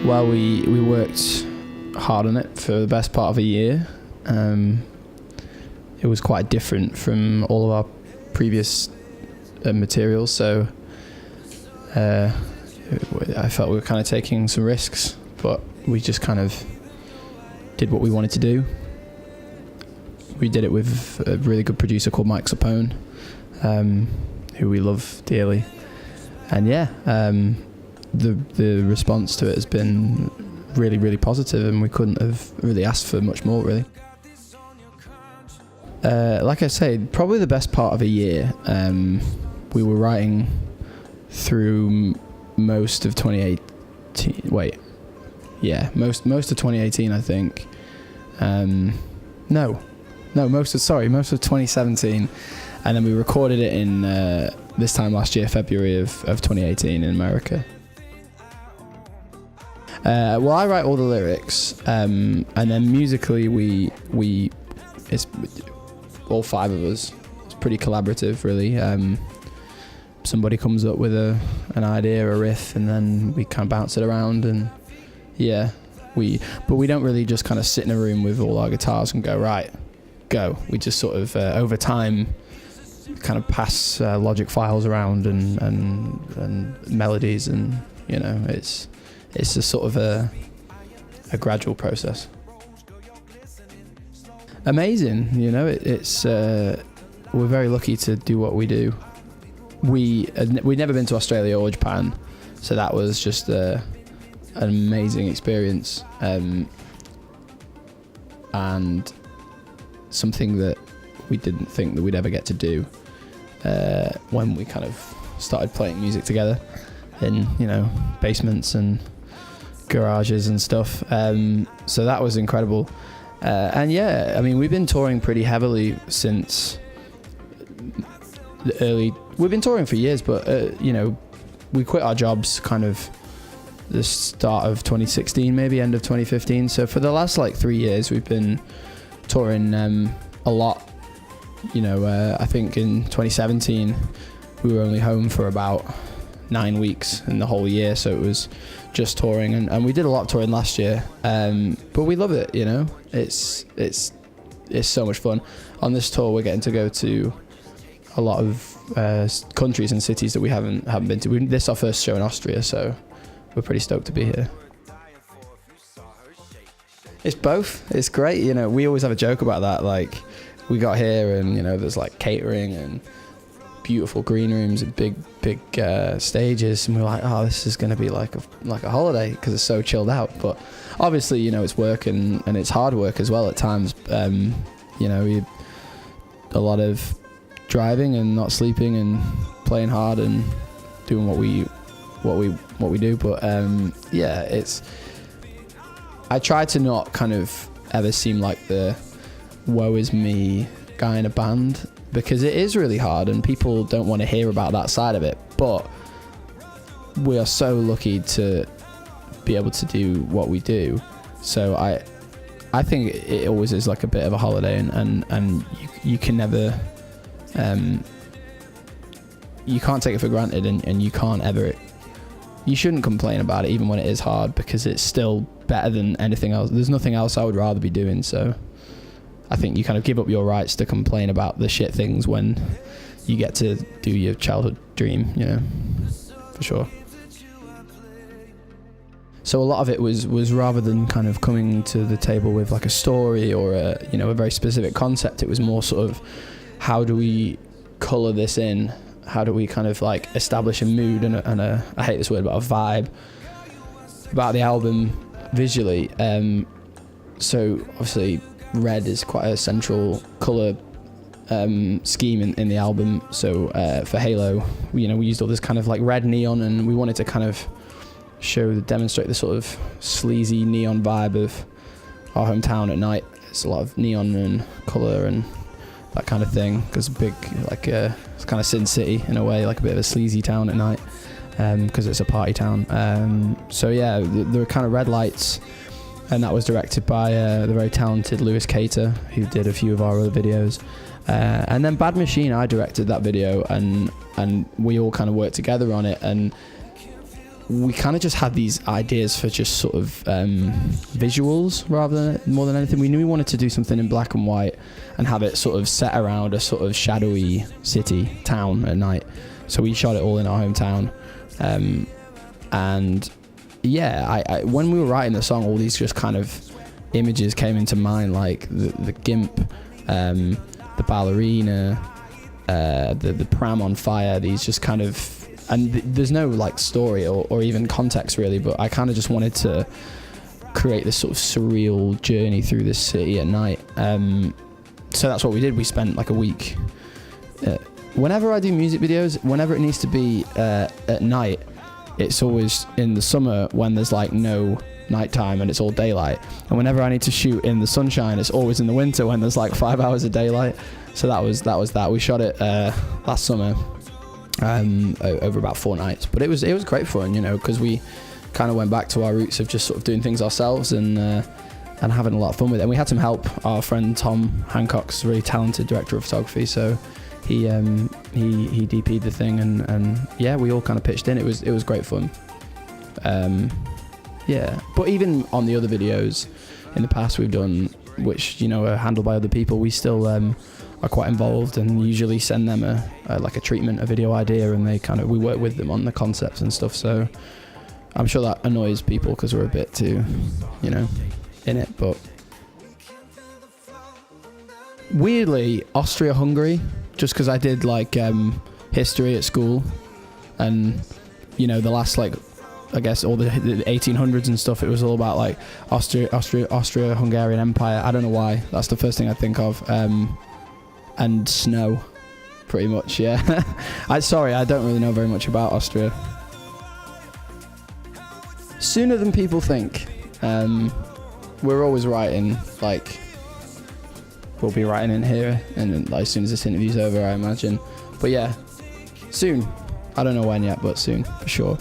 Well, we worked hard on it for the best part of a year. It was quite different from all of our previous materials, so I felt we were kind of taking some risks, but we just kind of did what we wanted to do. We did it with a really good producer called Mike Sapone, who we love dearly. And yeah, the response to it has been really, really positive, and we couldn't have really asked for much more, really. Like I say, probably the best part of a year. We were writing through most of 2018. Most of 2018, I think. Most of 2017, and then we recorded it in this time last year, February of 2018 in America. Well, I write all the lyrics, and then musically it's all five of us. It's pretty collaborative, really. Somebody comes up with an idea, a riff, and then we kind of bounce it around, and yeah, but we don't really just kind of sit in a room with all our guitars and go, right, go. We just sort of over time kind of pass Logic files around and melodies, and you know, it's a sort of a gradual process. Amazing, you know. It's we're very lucky to do what we do. We'd never been to Australia or Japan, so that was just an amazing experience, and something that we didn't think that we'd ever get to do when we kind of started playing music together in, you know, basements and garages and stuff. So that was incredible. And yeah, I mean, we've been touring pretty heavily since we've been touring for years, but you know, we quit our jobs kind of the start of 2016, maybe end of 2015. So for the last like 3 years, we've been touring a lot. You know, I think in 2017 we were only home for about 9 weeks in the whole year, so it was just touring, and we did a lot of touring last year, but we love it, you know. It's so much fun. On this tour, we're getting to go to a lot of countries and cities that we haven't been to. This is our first show in Austria, so we're pretty stoked to be here. It's both. It's great, you know. We always have a joke about that, like we got here and, you know, there's like catering and beautiful green rooms and big stages, and we're like, oh, this is going to be like a holiday because it's so chilled out. But obviously, you know, it's work and it's hard work as well at times. You know, a lot of driving and not sleeping and playing hard and doing what we do. But yeah, I try to not kind of ever seem like the woe is me guy in a band, because it is really hard and people don't want to hear about that side of it. But we are so lucky to be able to do what we do. So I think it always is like a bit of a holiday, and you can never you can't take it for granted, and you shouldn't complain about it even when it is hard, because it's still better than anything else. There's nothing else I would rather be doing. So I think you kind of give up your rights to complain about the shit things when you get to do your childhood dream, you know, for sure. So a lot of it was rather than kind of coming to the table with like a story or a very specific concept, it was more sort of, how do we colour this in? How do we kind of like establish a mood and a I hate this word, but a vibe about the album visually. So obviously red is quite a central colour scheme in the album. So for Halo, we used all this kind of like red neon, and we wanted to kind of demonstrate the sort of sleazy neon vibe of our hometown at night. It's a lot of neon and colour and that kind of thing, because it's kind of Sin City in a way, like a bit of a sleazy town at night, because it's a party town. So yeah, there were kind of red lights, and that was directed by the very talented Lewis Cater, who did a few of our other videos. And then Bad Machine, I directed that video, and we all kind of worked together on it. And we kind of just had these ideas for just sort of visuals more than anything. We knew we wanted to do something in black and white and have it sort of set around a sort of shadowy town at night. So we shot it all in our hometown. And yeah, I when we were writing the song, all these just kind of images came into mind, like the gimp, the ballerina, the pram on fire, these just kind of, and there's no like story or even context really, but I kind of just wanted to create this sort of surreal journey through this city at night. So that's what we did. We spent like a week. Whenever I do music videos, whenever it needs to be at night, it's always in the summer when there's like no nighttime and it's all daylight. And whenever I need to shoot in the sunshine, it's always in the winter when there's like 5 hours of daylight. So that was that. We shot it last summer. Over about 4 nights, but it was great fun, you know, because we kind of went back to our roots of just sort of doing things ourselves and having a lot of fun with it. And we had some help. Our friend Tom Hancock's a really talented director of photography, so he DP'd the thing, and yeah, we all kind of pitched in. It was great fun. Yeah, but even on the other videos in the past we've done, which, you know, are handled by other people, we still are quite involved and usually send them a treatment, a video idea, and we work with them on the concepts and stuff. So I'm sure that annoys people because we're a bit too, you know, in it. But weirdly, Austria-Hungary, just because I did like history at school, and you know, the last, like, I guess all the 1800s and stuff, it was all about like Austria-Hungarian Empire. I don't know why, that's the first thing I think of. And snow, pretty much, yeah. I don't really know very much about Austria. Sooner than people think. We're always writing, like, we'll be writing in here, and like, as soon as this interview's over, I imagine. But yeah, soon. I don't know when yet, but soon, for sure.